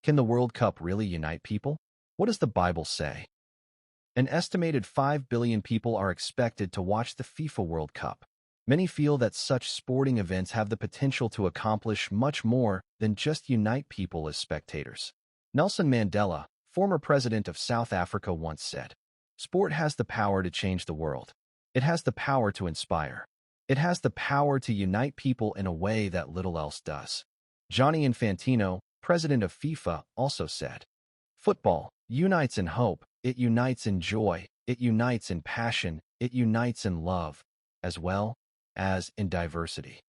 Can the World Cup really unite people? What does the Bible say? An estimated 5 billion people are expected to watch the FIFA World Cup. Many feel that such sporting events have the potential to accomplish much more than just unite people as spectators. Nelson Mandela, former president of South Africa, once said, "Sport has the power to change the world. It has the power to inspire. It has the power to unite people in a way that little else does." Gianni Infantino, president of FIFA, also said, "Football unites in hope, it unites in joy, it unites in passion, it unites in love, as well as in diversity."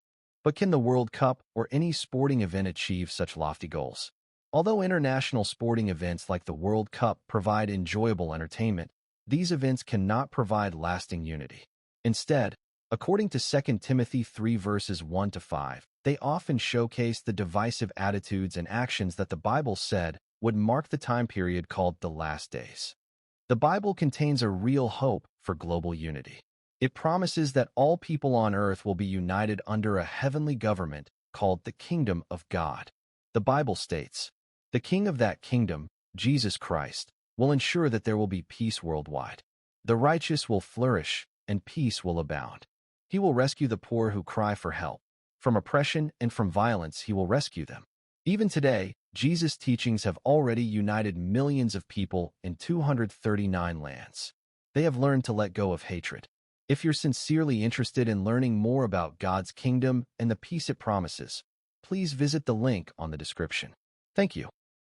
But can the World Cup or any sporting event achieve such lofty goals? Although international sporting events like the World Cup provide enjoyable entertainment, these events cannot provide lasting unity. Instead, according to 2 Timothy 3 verses 1 to 5, they often showcase the divisive attitudes and actions that the Bible said would mark the time period called the last days. The Bible contains a real hope for global unity. It promises that all people on earth will be united under a heavenly government called the Kingdom of God. The Bible states, "The King of that kingdom, Jesus Christ, will ensure that there will be peace worldwide. The righteous will flourish, and peace will abound. He will rescue the poor who cry for help. From oppression and from violence he will rescue them." Even today, Jesus' teachings have already united millions of people in 239 lands. They have learned to let go of hatred. If you're sincerely interested in learning more about God's kingdom and the peace it promises, please visit the link on the description. Thank you.